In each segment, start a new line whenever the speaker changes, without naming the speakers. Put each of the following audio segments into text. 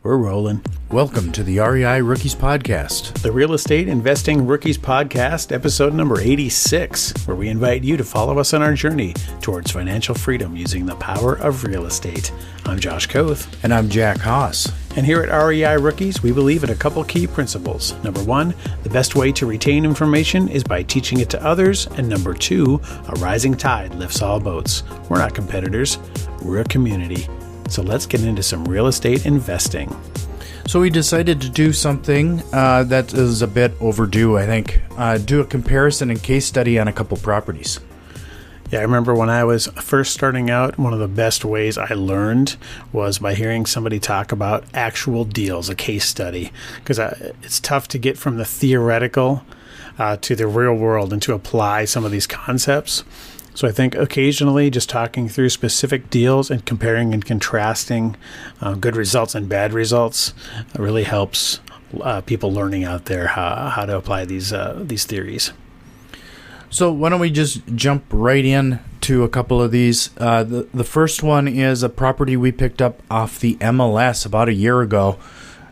We're rolling.
Welcome to the REI Rookies Podcast.
The Real Estate Investing Rookies Podcast, episode number 86, where we invite you to follow us on our journey towards financial freedom using the power of real estate. I'm Josh Koth.
And I'm Jack Haas.
And here at REI Rookies, we believe in a couple key principles. Number one, the best way to retain information is by teaching it to others. And number two, a rising tide lifts all boats. We're not competitors, we're a community. So let's get into some real estate investing.
So we decided to do something that is a bit overdue, I think. Do a comparison and case study on a couple properties.
Yeah, I remember when I was first starting out, one of the best ways I learned was by hearing somebody talk about actual deals, a case study, because it's tough to get from the theoretical to the real world and to apply some of these concepts. So I think occasionally just talking through specific deals and comparing and contrasting good results and bad results really helps people learning out there how to apply these theories.
So why don't we just jump right in to a couple of these. The first one is a property we picked up off the MLS about a year ago,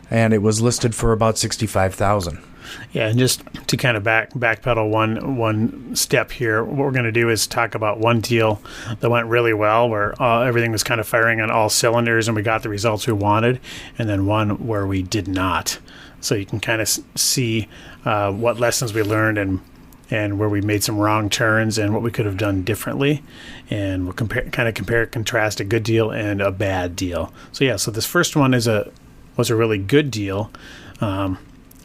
and it was listed for about $65,000.
Yeah, and just to kind of backpedal one step here, what we're going to do is talk about one deal that went really well, where everything was kind of firing on all cylinders and we got the results we wanted, and then one where we did not. So you can kind of see what lessons we learned and where we made some wrong turns and what we could have done differently. And we'll compare contrast a good deal and a bad deal. So this first one was a really good deal.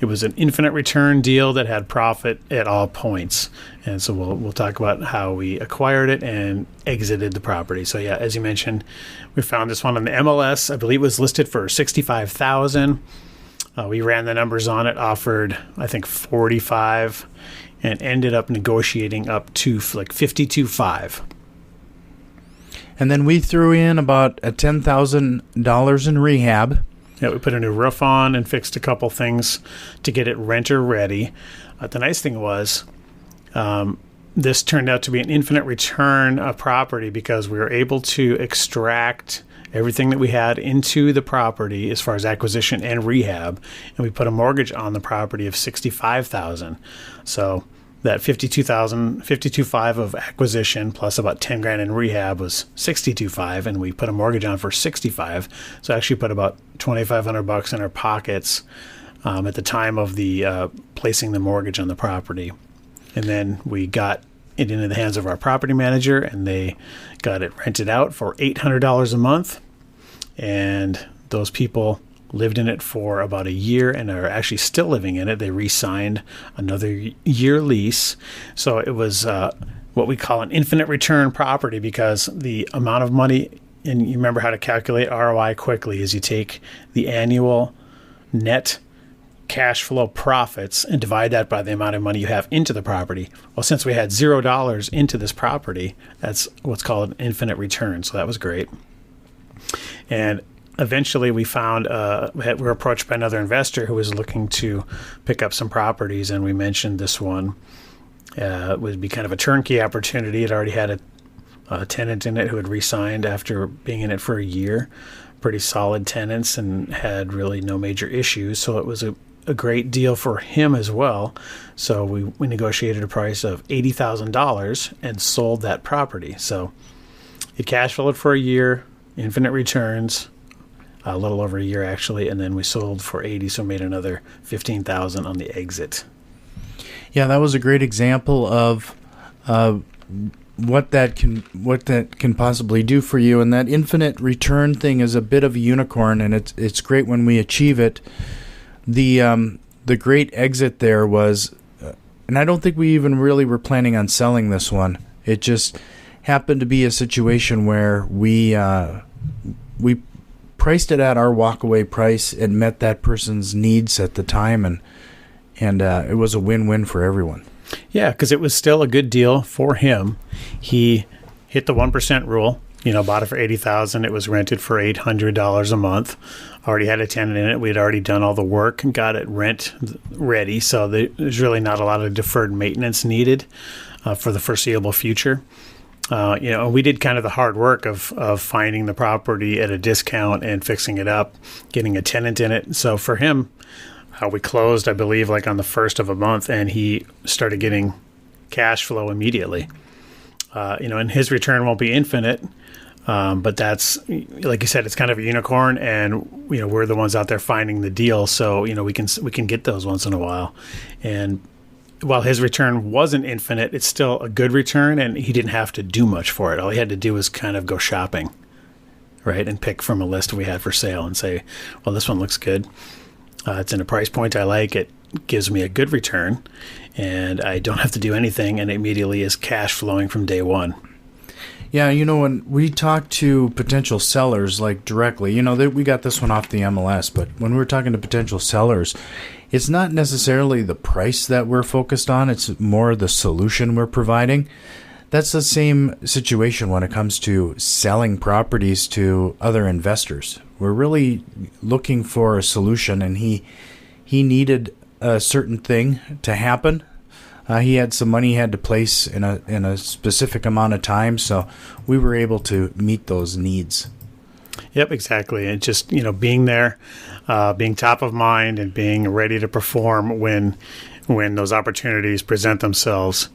It was an infinite return deal that had profit at all points. And so we'll talk about how we acquired it and exited the property. So yeah, as you mentioned, we found this one on the MLS. I believe it was listed for $65,000. We ran the numbers on it, offered, I think, $45,000, and ended up negotiating up to like $52,500.
And then we threw in about $10,000 in rehab.
Yeah, we put a new roof on and fixed a couple things to get it renter ready. The nice thing was this turned out to be an infinite return property because we were able to extract everything that we had into the property as far as acquisition and rehab, and we put a mortgage on the property of $65,000. So that $52,500 of acquisition plus about $10,000 in rehab was $62,500, and we put a mortgage on for $65,000. So I actually put about $2,500 in our pockets at the time of the placing the mortgage on the property, and then we got it into the hands of our property manager, and they got it rented out for $800 a month, and those people lived in it for about a year and are actually still living in it. They re-signed another year lease. So it was what we call an infinite return property because the amount of money, and you remember how to calculate ROI quickly, is you take the annual net cash flow profits and divide that by the amount of money you have into the property. Well, since we had $0 into this property, that's what's called an infinite return. So that was great. And eventually we found, we were approached by another investor who was looking to pick up some properties, and we mentioned this one would be kind of a turnkey opportunity. It already had a tenant in it who had re-signed after being in it for a year. Pretty solid tenants and had really no major issues. So it was a great deal for him as well. So we negotiated a price of $80,000 and sold that property. So it cash flowed for a year, infinite returns, a little over a year actually, and then we sold for $80,000, so made another $15,000 on the exit.
Yeah, that was a great example of what that can possibly do for you, and that infinite return thing is a bit of a unicorn, and it's great when we achieve it. The great exit there was, and I don't think we even really were planning on selling this one. It just happened to be a situation where we priced it at our walkaway price and met that person's needs at the time, and it was a win-win for everyone.
Yeah, because it was still a good deal for him. He hit the 1% rule. Bought it for $80,000. It was rented for $800 a month. Already had a tenant in it. We had already done all the work and got it rent ready. So there's really not a lot of deferred maintenance needed for the foreseeable future. We did kind of the hard work of finding the property at a discount and fixing it up, getting a tenant in it. So for him, we closed, I believe, like on the first of a month, and he started getting cash flow immediately. And his return won't be infinite, but that's, like you said, it's kind of a unicorn, and we're the ones out there finding the deal. So we can get those once in a while, and while his return wasn't infinite, it's still a good return, and he didn't have to do much for it. All he had to do was kind of go shopping, right, and pick from a list we had for sale and say, well, this one looks good. It's in a price point I like. It gives me a good return, and I don't have to do anything, and it immediately is cash flowing from day one.
Yeah, when we talk to potential sellers, like directly, we got this one off the MLS, but when we're talking to potential sellers, it's not necessarily the price that we're focused on. It's more the solution we're providing. That's the same situation when it comes to selling properties to other investors. We're really looking for a solution, and he needed a certain thing to happen. He had some money he had to place in a specific amount of time, so we were able to meet those needs.
Yep, exactly. And just, being there, being top of mind, and being ready to perform when those opportunities present themselves.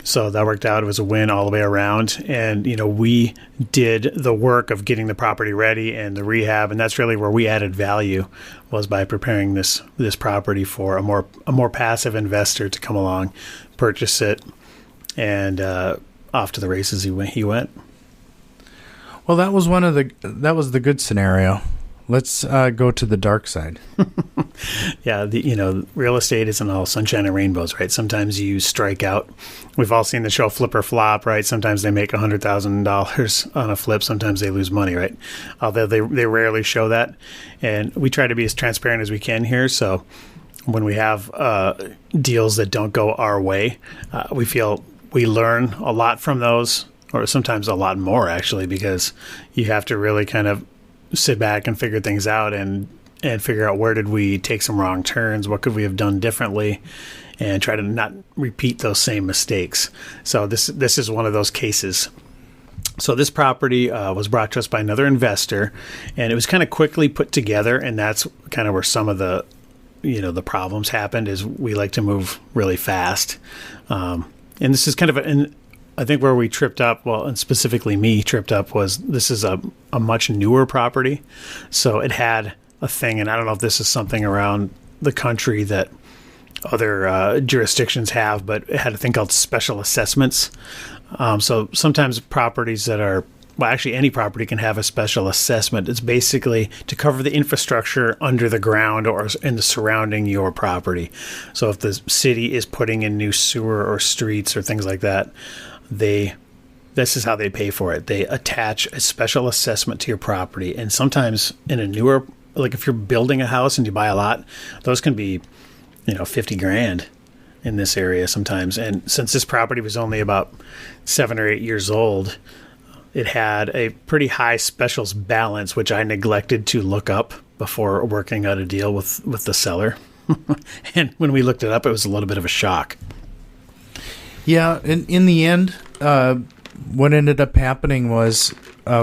So that worked out. It was a win all the way around. And, we did the work of getting the property ready and the rehab. And that's really where we added value, was by preparing this property for a more passive investor to come along, purchase it, and off to the races he went.
Well, that was that was the good scenario. Let's go to the dark side.
Yeah, real estate isn't all sunshine and rainbows, right? Sometimes you strike out. We've all seen the show Flip or Flop, right? Sometimes they make $100,000 on a flip. Sometimes they lose money, right? Although they rarely show that. And we try to be as transparent as we can here. So when we have deals that don't go our way, we feel we learn a lot from those, or sometimes a lot more, actually, because you have to really kind of sit back and figure things out and figure out where did we take some wrong turns, what could we have done differently, and try to not repeat those same mistakes. So this is one of those cases. So this property was brought to us by another investor, and it was kind of quickly put together, and that's kind of where some of the the problems happened. Is we like to move really fast, and this is kind of I think where we tripped up, well, and specifically me tripped up, was this is a much newer property. So it had a thing, and I don't know if this is something around the country that other jurisdictions have, but it had a thing called special assessments. So sometimes properties that are, well, actually any property can have a special assessment. It's basically to cover the infrastructure under the ground or in the surrounding your property. So if the city is putting in new sewer or streets or things like that, this is how they pay for it. They attach a special assessment to your property. And sometimes in a newer, like if you're building a house and you buy a lot, those can be, $50,000 in this area sometimes. And since this property was only about 7 or 8 years old, it had a pretty high specials balance, which I neglected to look up before working out a deal with the seller. And when we looked it up, it was a little bit of a shock.
Yeah, in the end, what ended up happening was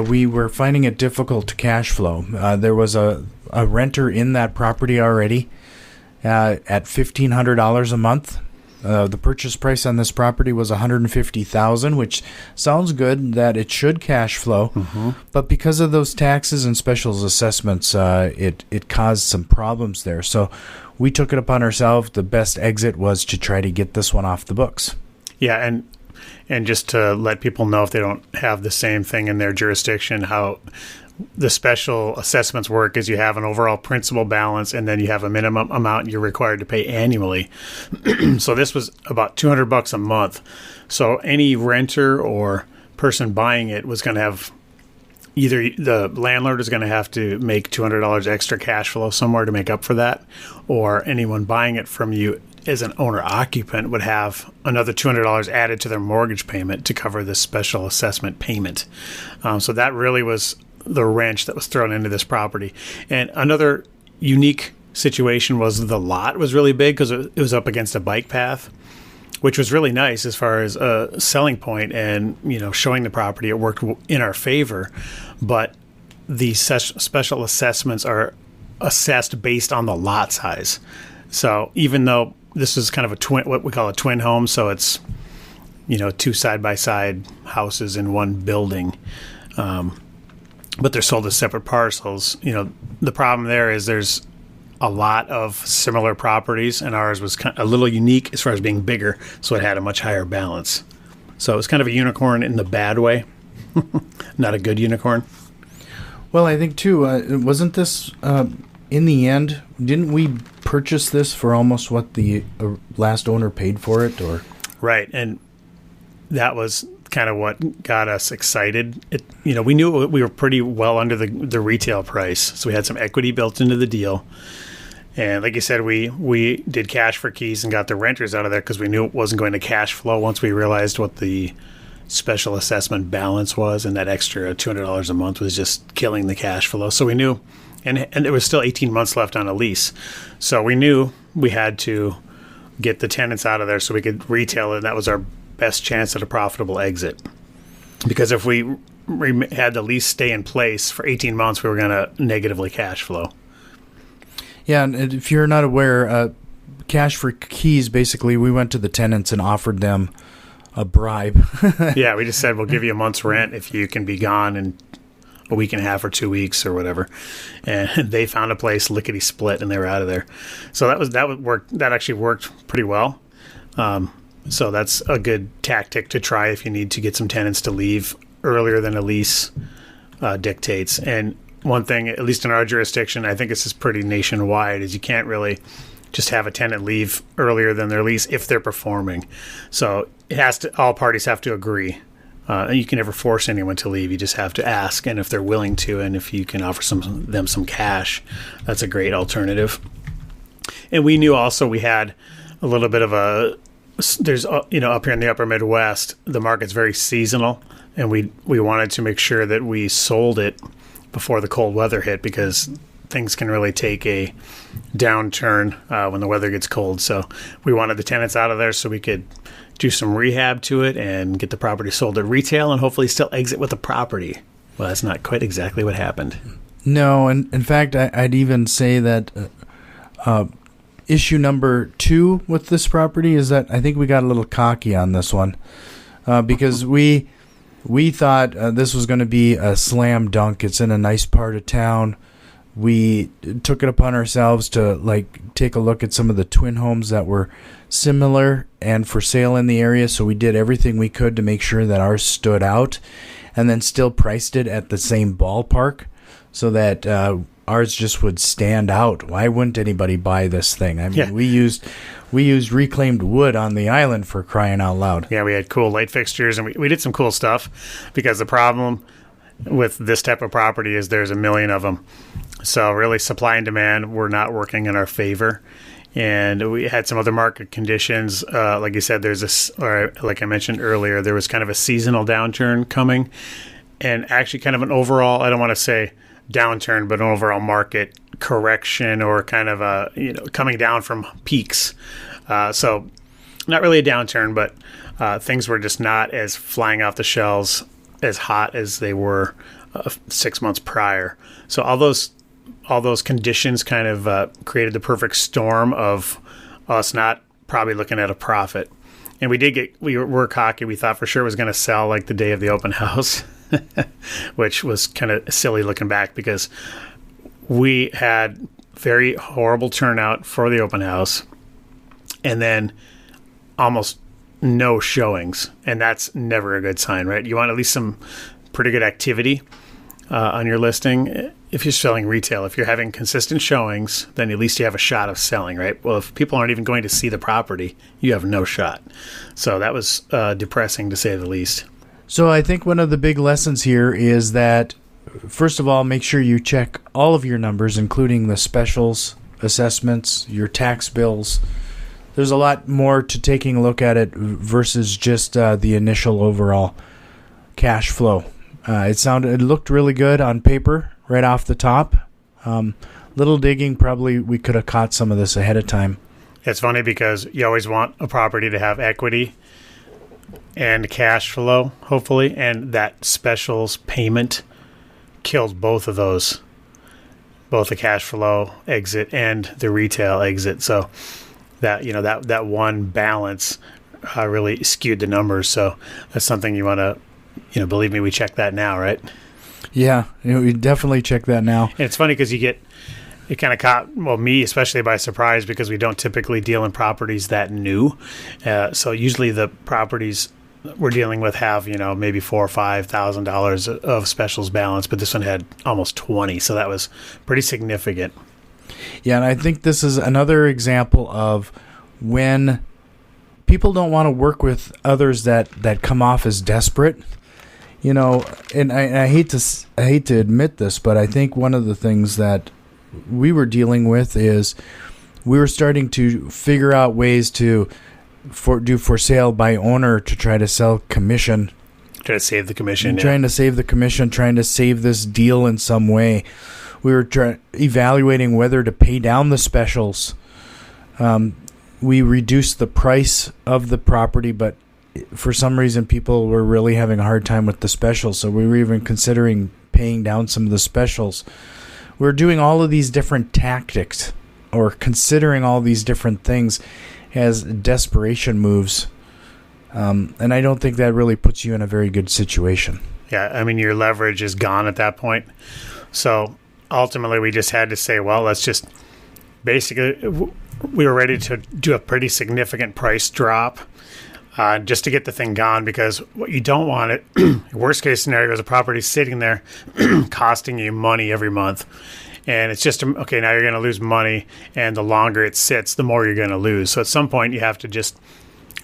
we were finding it difficult to cash flow. There was a renter in that property already at $1,500 a month. The purchase price on this property was $150,000, which sounds good that it should cash flow, but because of those taxes and specials assessments, it caused some problems there. So we took it upon ourselves. The best exit was to try to get this one off the books.
Yeah, and just to let people know, if they don't have the same thing in their jurisdiction, how the special assessments work is you have an overall principal balance, and then you have a minimum amount you're required to pay annually. So this was about $200 a month. So any renter or person buying it was going to have, either the landlord is going to have to make $200 extra cash flow somewhere to make up for that, or anyone buying it from you as an owner-occupant would have another $200 added to their mortgage payment to cover this special assessment payment. So that really was the wrench that was thrown into this property. And another unique situation was the lot was really big because it was up against a bike path. which was really nice as far as a selling point and, showing the property. It worked in our favor, but the special assessments are assessed based on the lot size. So even though this is kind of what we call a twin home, so it's, two side-by-side houses in one building, but they're sold as separate parcels. The problem there is there's a lot of similar properties, and ours was a little unique as far as being bigger, so it had a much higher balance. So it was kind of a unicorn in the bad way, not a good unicorn.
Well, I think, too, wasn't this, in the end, didn't we purchase this for almost what the last owner paid for it? Or
Right, and that was kind of what got us excited. We knew we were pretty well under the retail price, so we had some equity built into the deal. And like you said, we did cash for keys and got the renters out of there because we knew it wasn't going to cash flow once we realized what the special assessment balance was, and that extra $200 a month was just killing the cash flow. So we knew, and there was still 18 months left on a lease. So we knew we had to get the tenants out of there so we could retail it, and that was our best chance at a profitable exit. Because if we had the lease stay in place for 18 months, we were going to negatively cash flow.
Yeah, and if you're not aware, cash for keys, basically, we went to the tenants and offered them a bribe.
Yeah, we just said, we'll give you a month's rent if you can be gone in a week and a half or 2 weeks or whatever. And they found a place, lickety split, and they were out of there. So that actually worked pretty well. So that's a good tactic to try if you need to get some tenants to leave earlier than a lease dictates. And one thing, at least in our jurisdiction, I think this is pretty nationwide, is you can't really just have a tenant leave earlier than their lease if they're performing. So all parties have to agree. And you can never force anyone to leave. You just have to ask, and if they're willing to, and if you can offer them some cash, that's a great alternative. And we knew also we had a little bit of there's up here in the upper Midwest, the market's very seasonal, and we wanted to make sure that we sold it before the cold weather hit, because things can really take a downturn when the weather gets cold. So we wanted the tenants out of there so we could do some rehab to it and get the property sold at retail and hopefully still exit with the property. Well, that's not quite exactly what happened.
No, and in fact, I'd even say that issue number 2 with this property is that I think we got a little cocky on this one because we thought this was going to be a slam dunk. It's in a nice part of town. We took it upon ourselves to take a look at some of the twin homes that were similar and for sale in the area. So we did everything we could to make sure that ours stood out, and then still priced it at the same ballpark so that ours just would stand out. Why wouldn't anybody buy this thing? I mean, yeah. we used reclaimed wood on the island, for crying out loud.
Yeah, we had cool light fixtures, and we did some cool stuff, because the problem with this type of property is there's a million of them. So really, supply and demand were not working in our favor. And we had some other market conditions. Like you said, like I mentioned earlier, there was kind of a seasonal downturn coming, and actually kind of an overall, I don't want to say downturn, but an overall market correction, or kind of coming down from peaks. So not really a downturn, but things were just not as flying off the shelves as hot as they were 6 months prior. So all those conditions kind of created the perfect storm of us not probably looking at a profit. And we were cocky. We thought for sure it was going to sell like the day of the open house, which was kind of silly looking back, because we had very horrible turnout for the open house, and then almost no showings. And that's never a good sign, right? You want at least some pretty good activity on your listing. If you're selling retail, if you're having consistent showings, then at least you have a shot of selling, right? Well, if people aren't even going to see the property, you have no shot. So that was depressing, to say the least.
So I think one of the big lessons here is that, first of all, make sure you check all of your numbers, including the specials, assessments, your tax bills. There's a lot more to taking a look at it versus just the initial overall cash flow. It looked really good on paper right off the top. Little digging, probably we could have caught some of this ahead of time.
It's funny because you always want a property to have equity and cash flow, hopefully, and that specials payment killed both of those, both the cash flow exit and the retail exit. So that, that one balance really skewed the numbers. So that's something you want to, believe me, we check that now, right?
Yeah, we definitely check that now.
And it's funny because it kind of caught, me especially, by surprise, because we don't typically deal in properties that new. So usually the properties we're dealing with have, maybe $4,000 or $5,000 of specials balance, but this one had almost 20. So that was pretty significant.
Yeah, and I think this is another example of when people don't want to work with others that come off as desperate. And I hate to admit this, but I think one of the things that we were dealing with is we were starting to figure out ways to do for sale by owner to try to sell commission.
Try to save the commission.
Trying to save the commission, trying to save this deal in some way. We were evaluating whether to pay down the specials. We reduced the price of the property, but for some reason people were really having a hard time with the specials, so we were even considering paying down some of the specials. We're doing all of these different tactics, or considering all these different things as desperation moves, and I don't think that really puts you in a very good situation.
Yeah, I mean, your leverage is gone at that point. So ultimately we just had to say, well, let's just basically, we were ready to do a pretty significant price drop just to get the thing gone, because what you don't want it, worst case scenario, is a property sitting there costing you money every month. And it's just, okay, now you're going to lose money, and the longer it sits, the more you're going to lose. So at some point, you have to just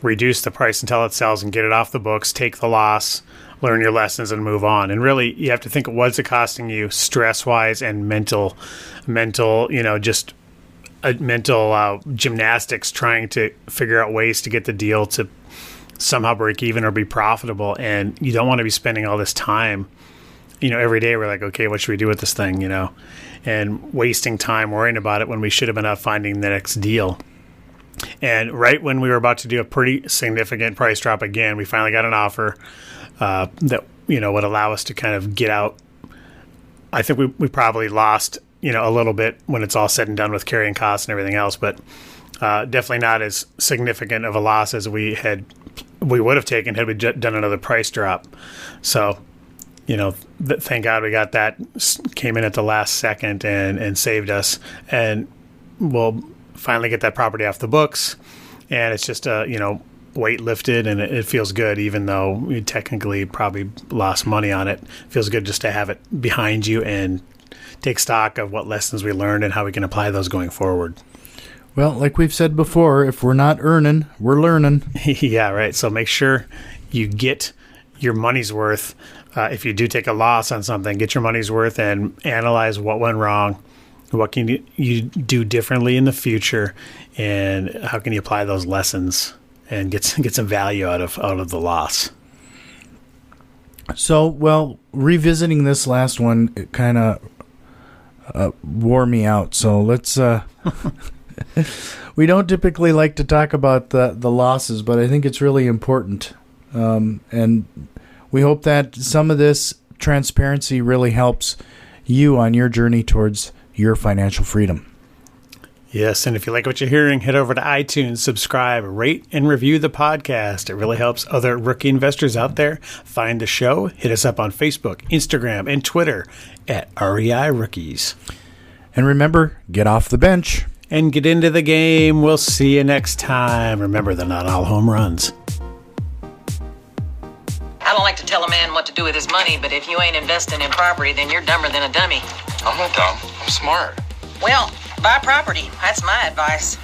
reduce the price until it sells and get it off the books, take the loss, learn your lessons, and move on. And really, you have to think, what's it costing you stress-wise and mental, just mental gymnastics, trying to figure out ways to get the deal to somehow break even or be profitable. And you don't want to be spending all this time, every day we're like, okay, what should we do with this thing, and wasting time worrying about it when we should have been out finding the next deal. And right when we were about to do a pretty significant price drop again, we finally got an offer that, would allow us to kind of get out. I think we probably lost, a little bit when it's all said and done with carrying costs and everything else, but definitely not as significant of a loss as we would have taken had we done another price drop. So, thank God we got that, came in at the last second and saved us. And we'll finally get that property off the books. And it's just, weight lifted, and it feels good, even though we technically probably lost money on it. It feels good just to have it behind you and take stock of what lessons we learned and how we can apply those going forward.
Well, like we've said before, if we're not earning, we're learning.
Yeah, right. So make sure you get your money's worth. If you do take a loss on something, get your money's worth and analyze what went wrong, what can you do differently in the future, and how can you apply those lessons and get some value out of the loss.
So, well, revisiting this last one, it kind of wore me out. So let's. We don't typically like to talk about the losses, but I think it's really important, and we hope that some of this transparency really helps you on your journey towards your financial freedom.
Yes, and if you like what you're hearing, head over to iTunes, subscribe, rate, and review the podcast. It really helps other rookie investors out there find the show. Hit us up on Facebook, Instagram, and Twitter at REI Rookies.
And remember, get off the bench.
And get into the game. We'll see you next time. Remember, they're not all home runs.
I don't like to tell a man what to do with his money, but if you ain't investing in property, then you're dumber than a dummy.
I'm not dumb. I'm smart.
Well, buy property. That's my advice.